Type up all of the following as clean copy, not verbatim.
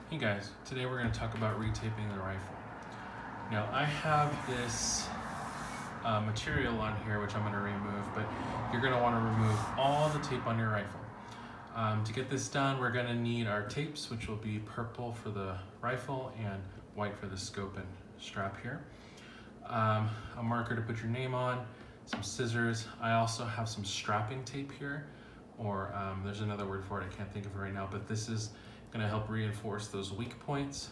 Hey guys, today we're going to talk about retaping the rifle. Now I have this material on here which I'm going to remove, but you're going to want to remove all the tape on your rifle. To get this done, we're going to need our tapes, which will be purple for the rifle and white for the scope and strap here. A marker to put your name on, some scissors. I also have some strapping tape here, or there's another word for it, I can't think of it right now, but this is going to help reinforce those weak points.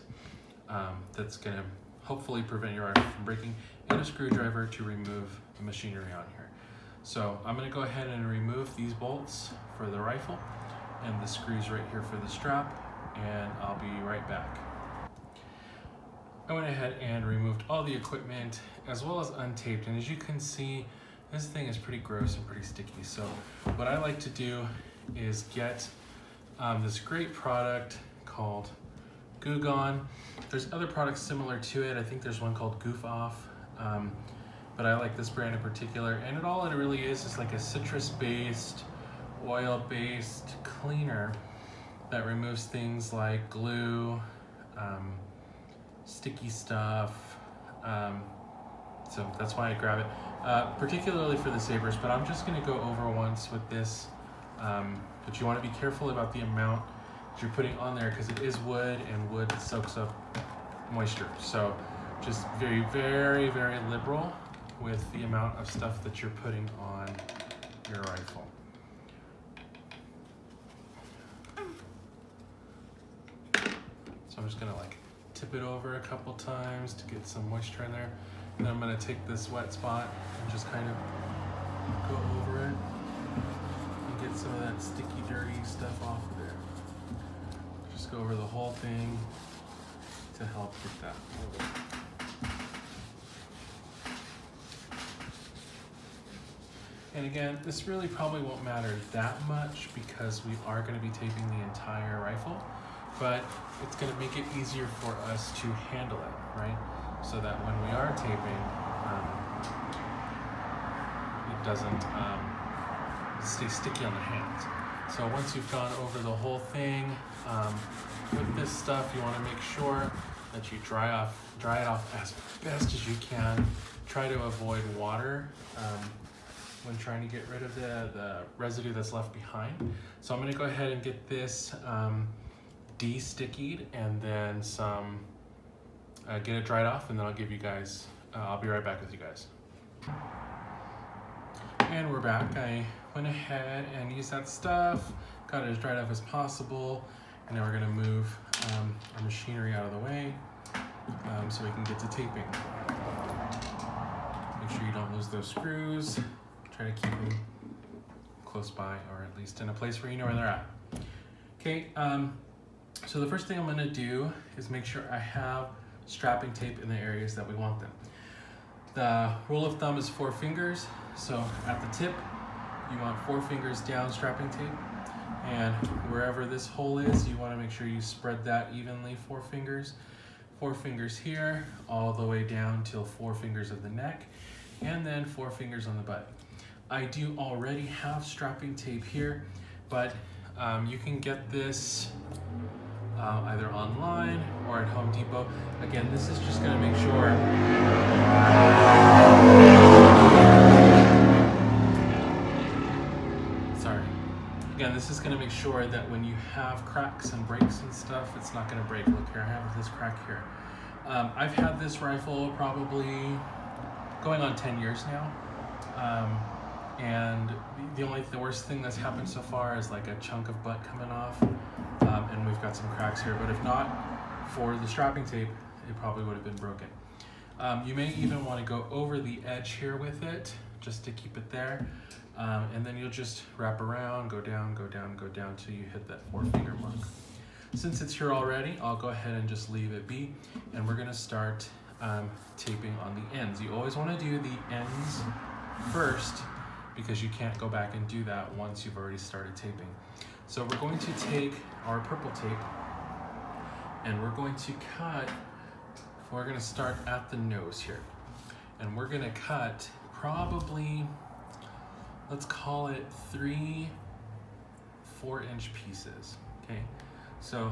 That's going to hopefully prevent your rifle from breaking, and a screwdriver to remove the machinery on here. So I'm going to go ahead and remove these bolts for the rifle and the screws right here for the strap, and I'll be right back. I went ahead and removed all the equipment as well as untaped, and as you can see, this thing is pretty gross and pretty sticky. So what I like to do is get this great product called Goo Gone. There's other products similar to it. I think there's one called Goof Off, but I like this brand in particular. And all it really is like a citrus-based, oil-based cleaner that removes things like glue, sticky stuff. So that's why I grab it, particularly for the sabers, but I'm just gonna go over once with this. But you want to be careful about the amount that you're putting on there because it is wood, and wood soaks up moisture. So just very, very, very liberal with the amount of stuff that you're putting on your rifle. So I'm just gonna like tip it over a couple times to get some moisture in there. And then I'm gonna take this wet spot and just kind of go over it. Get some of that sticky, dirty stuff off of there. Just go over the whole thing to help get that over. And again, this really probably won't matter that much because we are going to be taping the entire rifle, but it's going to make it easier for us to handle it, right? So that when we are taping, it doesn't stay sticky on the hands. So once you've gone over the whole thing with this stuff, you want to make sure that you dry it off as best as you can. Try to avoid water when trying to get rid of the residue that's left behind. So I'm going to go ahead and get this de-stickied and then some get it dried off, and then I'll give you guys I'll be right back with you guys. And we're back. I went ahead and used that stuff, got it as dried off as possible, and now we're gonna move our machinery out of the way so we can get to taping. Make sure you don't lose those screws. Try to keep them close by, or at least in a place where you know where they're at. Okay, so the first thing I'm gonna do is make sure I have strapping tape in the areas that we want them. The rule of thumb is 4 fingers. So at the tip, you want 4 fingers down strapping tape, and wherever this hole is, you want to make sure you spread that evenly. 4 fingers here, all the way down till 4 fingers of the neck, and then 4 fingers on the butt. I do already have strapping tape here, but you can get this either online or at Home Depot. Again, this is just going to make sure this is going to make sure that when you have cracks and breaks and stuff, it's not going to break. Look here, I have this crack here. I've had this rifle probably going on 10 years now, and the worst thing that's happened so far is like a chunk of butt coming off, and we've got some cracks here, but if not for the strapping tape, it probably would have been broken. You may even want to go over the edge here with it just to keep it there. And then you'll just wrap around, go down, go down, go down till you hit that 4 finger mark. Since it's here already, I'll go ahead and just leave it be, and we're gonna start taping on the ends. You always wanna do the ends first because you can't go back and do that once you've already started taping. So we're going to take our purple tape and we're going to cut, we're gonna start at the nose here. And we're gonna cut probably, let's call it 3 4-inch pieces, okay? So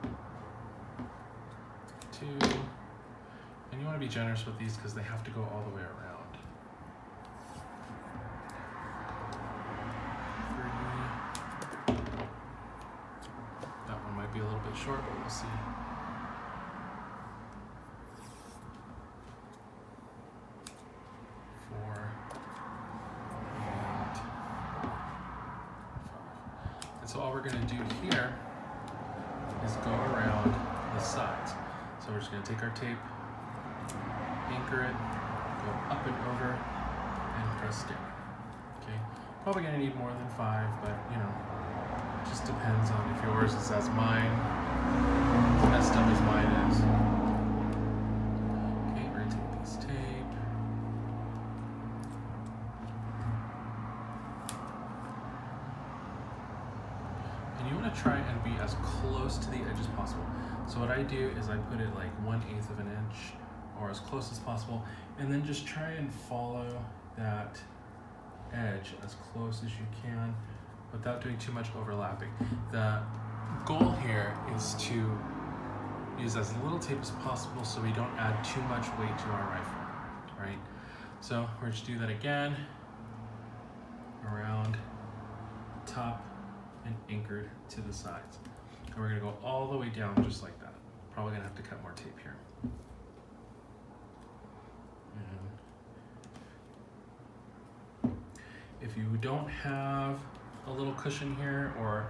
2. And you want to be generous with these because they have to go all the way around. 3. That one might be a little bit short, but we'll see. 4. And 5. And so all we're going to do here is go around the sides. So we're just going to take our tape, anchor it, go up and over, and press down. Okay, probably going to need more than 5, but you know, it just depends on if yours is as mine, as messed up as mine is. Okay, we're going to take this tape. And you want to try and be as close to the edge as possible. So what I do is I put it like 1/8 of an inch or as close as possible, and then just try and follow that edge as close as you can without doing too much overlapping. The goal here is to use as little tape as possible so we don't add too much weight to our rifle, right? So we're just do that again, around the top and anchored to the sides. And we're gonna go all the way down just like that. Probably gonna have to cut more tape here. And if you don't have a little cushion here, or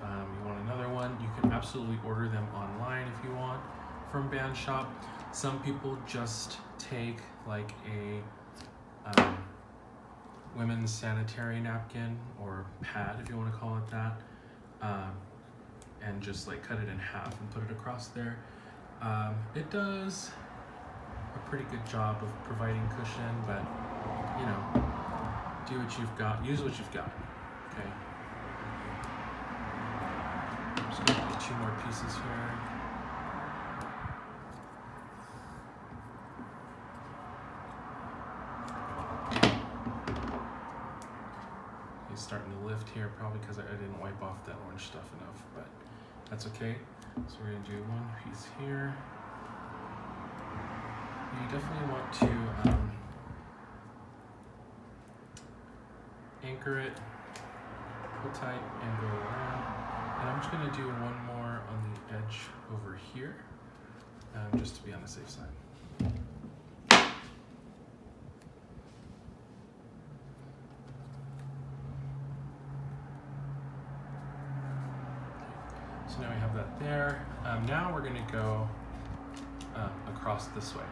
you want another one, you can absolutely order them online if you want from Band Shop. Some people just take like a women's sanitary napkin or pad, if you want to call it that, and just like cut it in half and put it across there. It does a pretty good job of providing cushion, but you know, do what you've got, use what you've got, okay? I'm just gonna do 2 more pieces here. He's starting to lift here, probably because I didn't wipe off that orange stuff enough, but that's okay. So we're gonna do 1 piece here. You definitely want to anchor it, pull tight, and go around. And I'm just gonna do 1 more on the edge over here, just to be on the safe side. So now we have that there. Now we're gonna go across this way.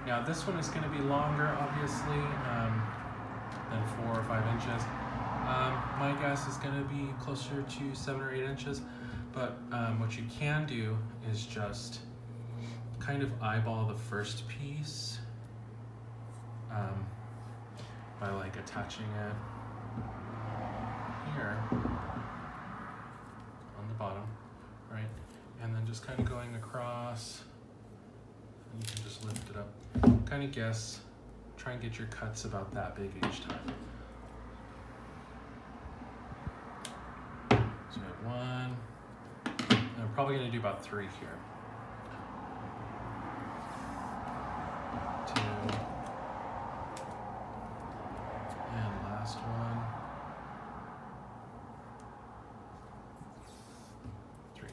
Now this one is gonna be longer, obviously, than 4 or 5 inches. My guess is gonna be closer to 7 or 8 inches, but what you can do is just kind of eyeball the first piece by like attaching it here on the bottom, right? And then just kind of going across, and you can just lift it up. Kind of guess, try and get your cuts about that big each time. So we have 1, and I'm probably gonna do about 3 here. 2, and last one. 3.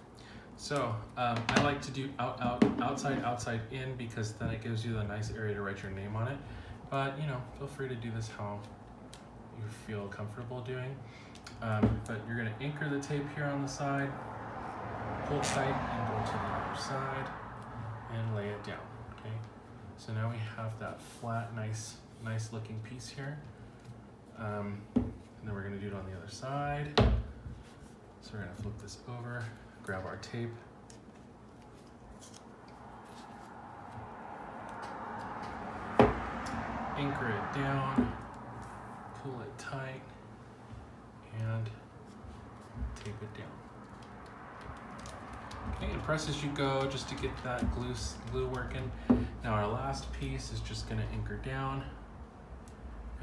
So I like to do outside in, because then it gives you the nice area to write your name on it. But you know, feel free to do this how you feel comfortable doing. But you're gonna anchor the tape here on the side, pull tight, and go to the other side, and lay it down, okay? So now we have that flat, nice looking piece here. And then we're gonna do it on the other side. So we're gonna flip this over, grab our tape, anchor it down, pull it tight, and tape it down. Okay, and press as you go just to get that glue working. Now our last piece is just gonna anchor down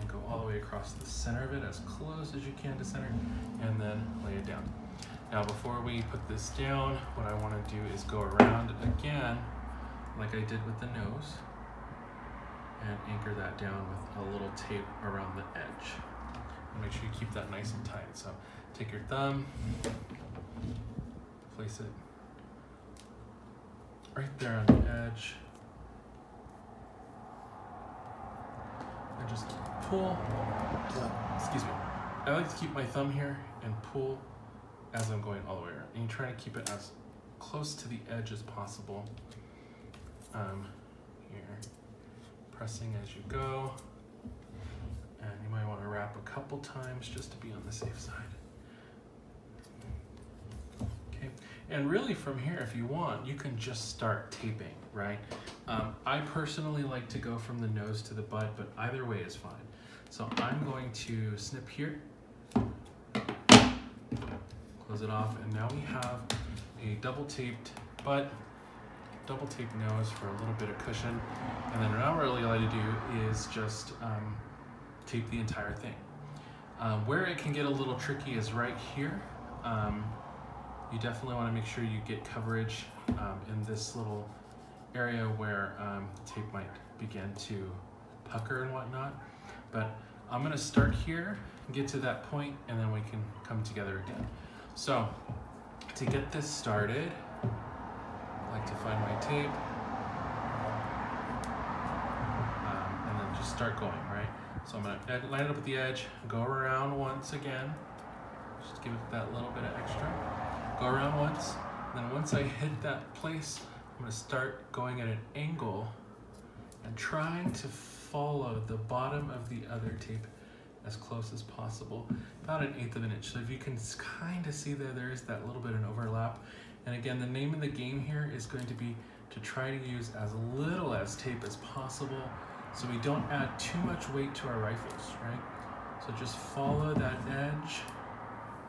and go all the way across the center of it, as close as you can to center, and then lay it down. Now before we put this down, what I wanna do is go around again like I did with the nose, and anchor that down with a little tape around the edge. And make sure you keep that nice and tight. So take your thumb, place it right there on the edge, and just pull. Excuse me. I like to keep my thumb here and pull as I'm going all the way around. And you try to keep it as close to the edge as possible. Here, pressing as you go. And you might want to wrap a couple times just to be on the safe side. Okay, and really from here, if you want, you can just start taping, right? I personally like to go from the nose to the butt, but either way is fine. So I'm going to snip here, close it off, and now we have a double taped butt, double taped nose for a little bit of cushion. And then now what all I like to do is just tape the entire thing. Where it can get a little tricky is right here. You definitely want to make sure you get coverage in this little area where the tape might begin to pucker and whatnot. But I'm going to start here, get to that point, and then we can come together again. So to get this started, I like to find my tape and then just start going, right? So I'm going to line it up at the edge, go around once again, just give it that little bit of extra. Go around once, and then once I hit that place, I'm going to start going at an angle and trying to follow the bottom of the other tape as close as possible, about 1/8 of an inch. So if you can kind of see there is that little bit of an overlap. And again, the name of the game here is going to be to try to use as little as tape as possible so we don't add too much weight to our rifles, right? So just follow that edge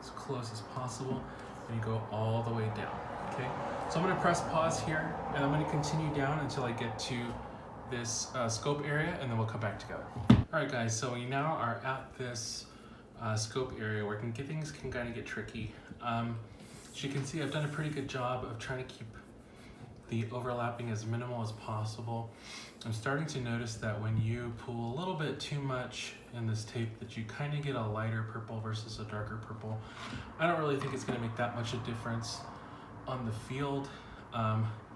as close as possible, and you go all the way down, okay? So I'm gonna press pause here, and I'm gonna continue down until I get to this scope area, and then we'll come back together. All right, guys, so we now are at this scope area where things can kind of get tricky. As you can see, I've done a pretty good job of trying to keep the overlapping as minimal as possible. I'm starting to notice that when you pull a little bit too much in this tape that you kind of get a lighter purple versus a darker purple. I don't really think it's going to make that much a difference on the field.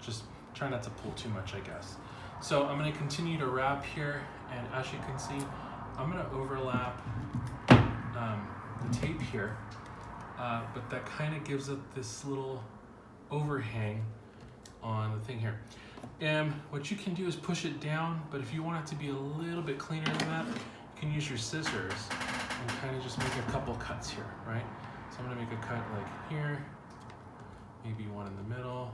Just try not to pull too much, I guess. So I'm going to continue to wrap here, and as you can see, I'm going to overlap the tape here, but that kind of gives it this little overhang on the thing here. And what you can do is push it down, but if you want it to be a little bit cleaner than that, you can use your scissors and kind of just make a couple cuts here, right? So I'm going to make a cut like here, maybe one in the middle,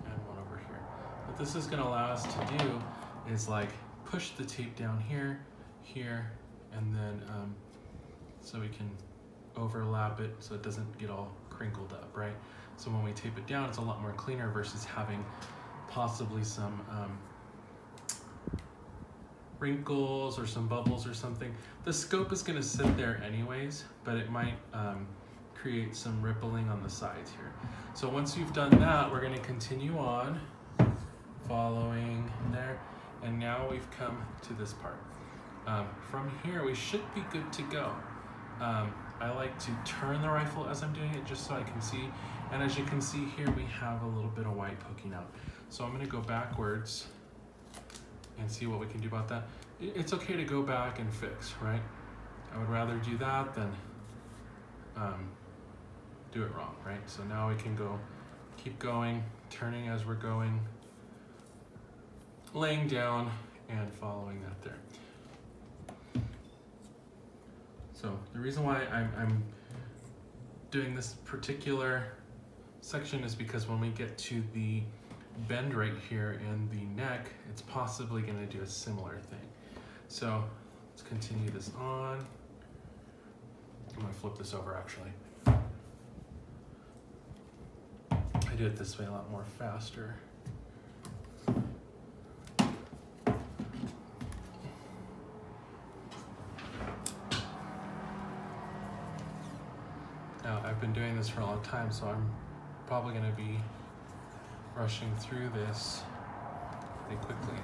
and one over here. What this is going to allow us to do is like push the tape down here, here, and then so we can overlap it so it doesn't get all crinkled up, right? So when we tape it down, it's a lot more cleaner versus having possibly some wrinkles or some bubbles or something. The scope is going to sit there anyways, but it might create some rippling on the sides here. So once you've done that, we're going to continue on following there, and now we've come to this part. From here, we should be good to go. I like to turn the rifle as I'm doing it just so I can see. And as you can see here, we have a little bit of white poking out. So I'm going to go backwards and see what we can do about that. It's okay to go back and fix, right? I would rather do that than do it wrong, right? So now we can go, keep going, turning as we're going, laying down and following that there. So the reason why I'm doing this particular section is because when we get to the bend right here in the neck, it's possibly going to do a similar thing. So let's continue this on. I'm going to flip this over actually. I do it this way a lot more faster. Now, I've been doing this for a long time, so I'm probably going to be rushing through this pretty quickly.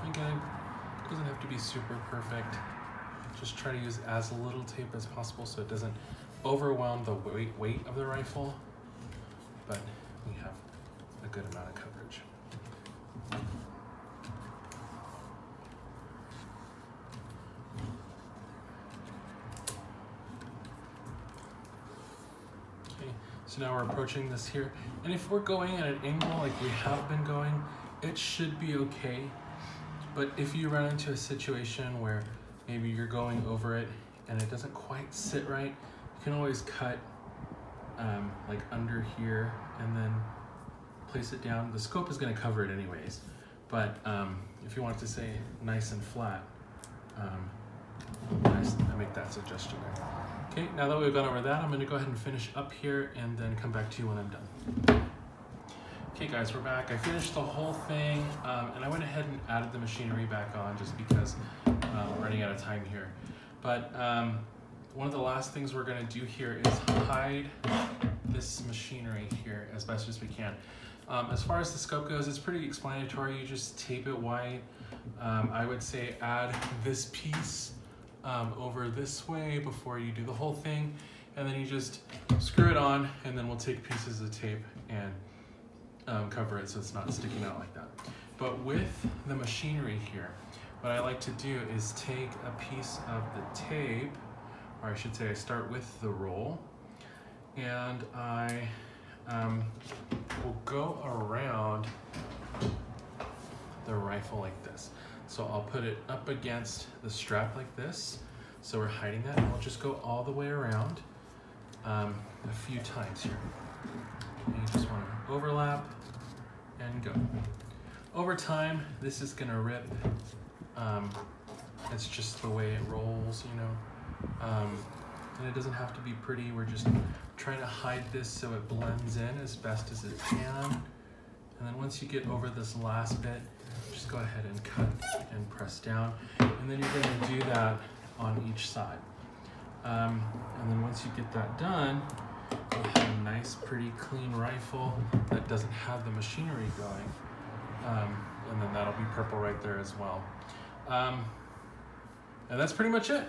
Again, it doesn't have to be super perfect. Just try to use as little tape as possible so it doesn't overwhelm the weight of the rifle, but we have a good amount of coverage. Okay, so now we're approaching this here, and if we're going at an angle like we have been going, it should be okay. But if you run into a situation where maybe you're going over it and it doesn't quite sit right, you can always cut like under here and then place it down. The scope is going to cover it anyways, but if you want it to stay nice and flat, I make that suggestion there. Okay, now that we've gone over that, I'm going to go ahead and finish up here and then come back to you when I'm done. Okay guys, we're back. I finished the whole thing and I went ahead and added the machinery back on just because we're running out of time here. But one of the last things we're going to do here is hide this machinery here as best as we can. As far as the scope goes, it's pretty explanatory. You just tape it wide. I would say add this piece over this way before you do the whole thing, and then you just screw it on, and then we'll take pieces of tape and cover it so it's not sticking out like that. But with the machinery here, what I like to do is take a piece of the tape, or I should say I start with the roll, and I will go around the rifle like this. So I'll put it up against the strap like this, so we're hiding that, and we'll just go all the way around a few times here. And you just want to overlap and go. Over time, this is gonna rip. It's just the way it rolls, you know. And it doesn't have to be pretty. We're just trying to hide this so it blends in as best as it can. And then once you get over this last bit, just go ahead and cut and press down. And then you're gonna do that on each side. And then once you get that done, you'll have a nice, pretty, clean rifle that doesn't have the machinery going. And then that'll be purple right there as well. And that's pretty much it.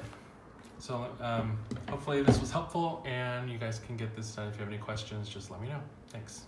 So hopefully this was helpful and you guys can get this done. If you have any questions, just let me know. Thanks.